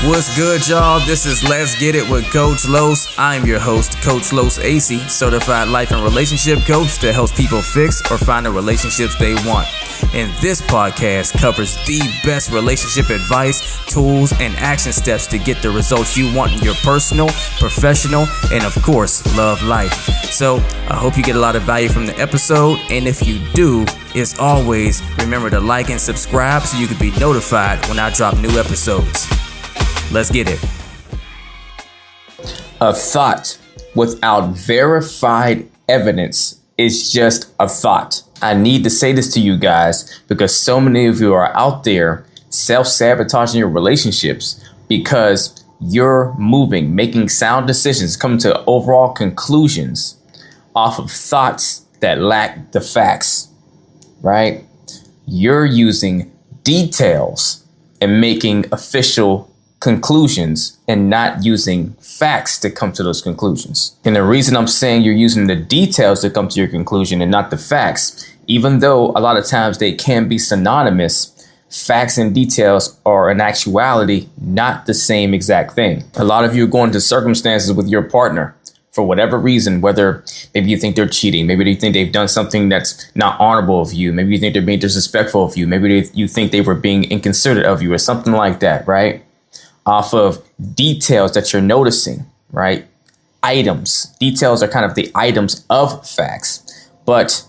What's good, y'all? This is Let's Get It with Coach Los. I'm your host, Coach Los AC, certified life and relationship coach that helps people fix or find the relationships they want. And this podcast covers the best relationship advice, tools, and action steps to get the results you want in your personal, professional, and of course, love life. So I hope you get a lot of value from the episode. And if you do, as always, remember to like and subscribe so you can be notified when I drop new episodes. Let's get it. A thought without verified evidence is just a thought. I need to say this to you guys because so many of you are out there self-sabotaging your relationships because you're making sound decisions, coming to overall conclusions off of thoughts that lack the facts, right? You're using details and making official conclusions and not using facts to come to those conclusions. And the reason I'm saying you're using the details to come to your conclusion and not the facts, even though a lot of times they can be synonymous, facts and details are in actuality not the same exact thing. A lot of you are going into circumstances with your partner for whatever reason, whether maybe you think they're cheating, maybe you think they've done something that's not honorable of you, maybe you think they're being disrespectful of you, maybe you think they were being inconsiderate of you or something like that, right? Off of details that you're noticing, right? Items. Details are kind of the items of facts, but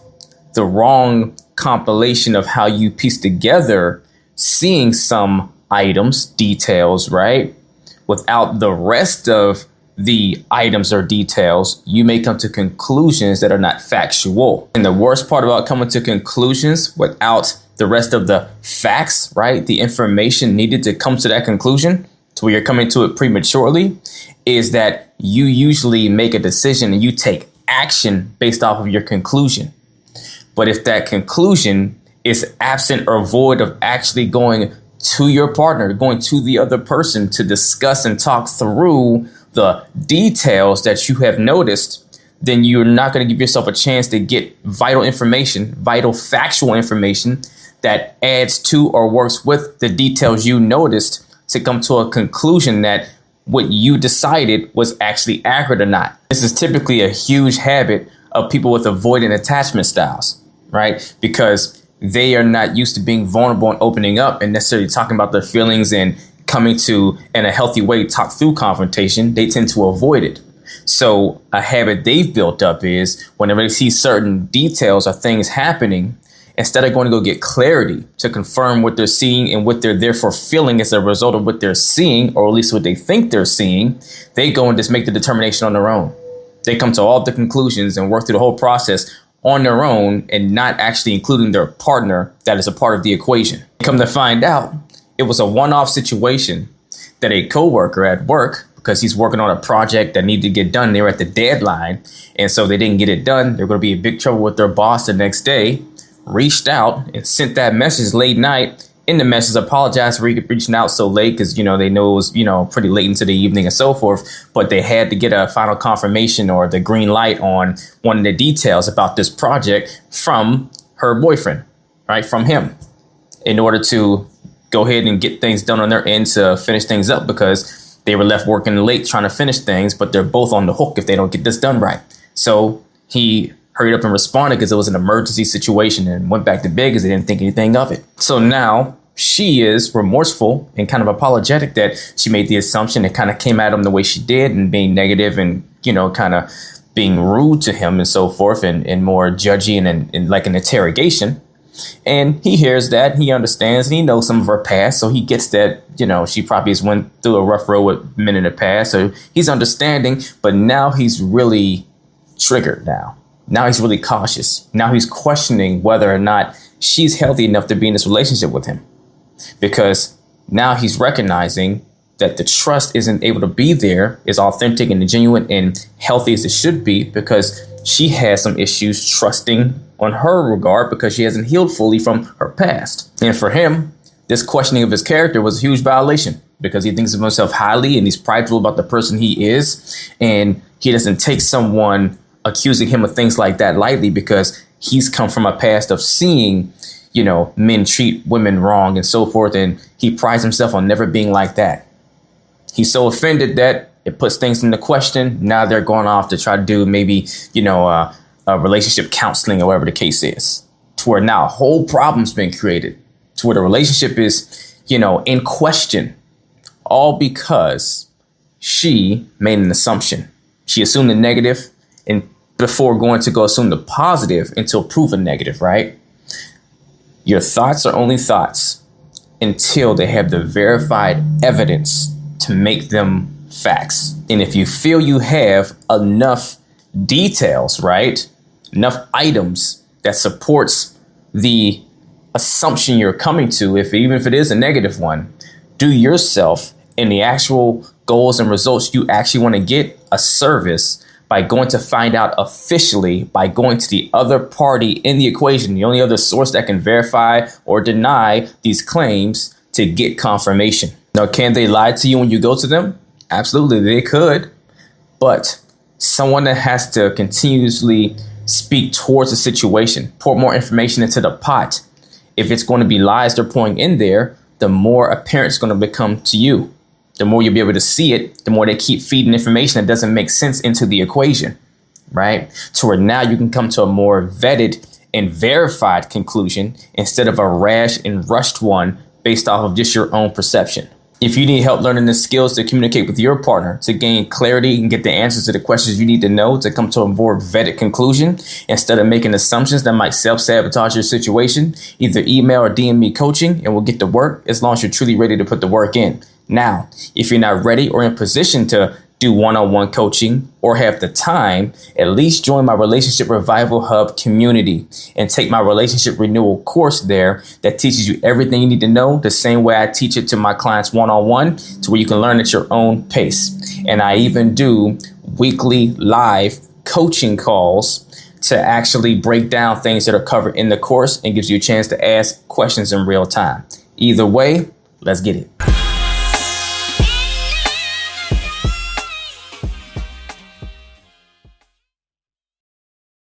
the wrong compilation of how you piece together seeing some items, details, right? Without the rest of the items or details, you may come to conclusions that are not factual. And the worst part about coming to conclusions without the rest of the facts, right? The information needed to come to that conclusion, to where you're coming to it prematurely, is that you usually make a decision and you take action based off of your conclusion. But if that conclusion is absent or void of actually going to your partner, going to the other person to discuss and talk through the details that you have noticed, then you're not going to give yourself a chance to get vital information, vital factual information that adds to or works with the details you noticed to come to a conclusion that what you decided was actually accurate or not. This is typically a huge habit of people with avoidant attachment styles, right? Because they are not used to being vulnerable and opening up and necessarily talking about their feelings and coming to, in a healthy way, talk through confrontation. They tend to avoid it. So a habit they've built up is whenever they see certain details or things happening, instead of going to go get clarity to confirm what they're seeing and what they're therefore feeling as a result of what they're seeing, or at least what they think they're seeing, they go and just make the determination on their own. They come to all the conclusions and work through the whole process on their own and not actually including their partner that is a part of the equation. Come to find out, it was a one-off situation that a coworker at work, because he's working on a project that needed to get done, they were at the deadline, and so they didn't get it done. They're going to be in big trouble with their boss the next day. Reached out and sent that message late night. In the message, apologized for reaching out so late because, they know it was, pretty late into the evening and so forth. But they had to get a final confirmation or the green light on one of the details about this project from her boyfriend, right? From him, in order to go ahead and get things done on their end to finish things up, because they were left working late trying to finish things, but they're both on the hook if they don't get this done right. So he hurried up and responded because it was an emergency situation and went back to bed because they didn't think anything of it. So now she is remorseful and kind of apologetic that she made the assumption and kind of came at him the way she did and being negative and, kind of being rude to him and so forth and more judgy and like an interrogation. And he hears that, he understands, and he knows some of her past. So he gets that, she probably has went through a rough road with men in the past. So he's understanding, but now he's really triggered now. Now he's really cautious. Now he's questioning whether or not she's healthy enough to be in this relationship with him, because now he's recognizing that the trust isn't able to be there, is authentic and genuine and healthy as it should be, because she has some issues trusting on her regard because she hasn't healed fully from her past. And for him, this questioning of his character was a huge violation because he thinks of himself highly and he's prideful about the person he is. And he doesn't take someone accusing him of things like that lightly because he's come from a past of seeing, men treat women wrong and so forth. And he prides himself on never being like that. He's so offended that it puts things into question. Now they're going off to try to do maybe, a relationship counseling or whatever the case is, to where now a whole problem's been created, to where the relationship is, in question, all because she made an assumption. She assumed the negative and before going to go assume the positive until proven negative, right? Your thoughts are only thoughts until they have the verified evidence to make them facts. And if you feel you have enough details, right? Enough items that supports the assumption you're coming to, even if it is a negative one, do yourself and the actual goals and results you actually want to get a service by going to find out officially, by going to the other party in the equation, the only other source that can verify or deny these claims, to get confirmation. Now, can they lie to you when you go to them? Absolutely, they could. But someone that has to continuously speak towards the situation, pour more information into the pot, if it's going to be lies they're pouring in there, the more apparent it's going to become to you. The more you'll be able to see it, the more they keep feeding information that doesn't make sense into the equation, right? To where now you can come to a more vetted and verified conclusion instead of a rash and rushed one based off of just your own perception. If you need help learning the skills to communicate with your partner, to gain clarity and get the answers to the questions you need to know to come to a more vetted conclusion instead of making assumptions that might self-sabotage your situation, either email or DM me coaching and we'll get to work as long as you're truly ready to put the work in. Now, if you're not ready or in position to do one-on-one coaching or have the time, at least join my Relationship Revival Hub community and take my relationship renewal course there that teaches you everything you need to know the same way I teach it to my clients one-on-one, to where you can learn at your own pace. And I even do weekly live coaching calls to actually break down things that are covered in the course and gives you a chance to ask questions in real time. Either way, let's get it.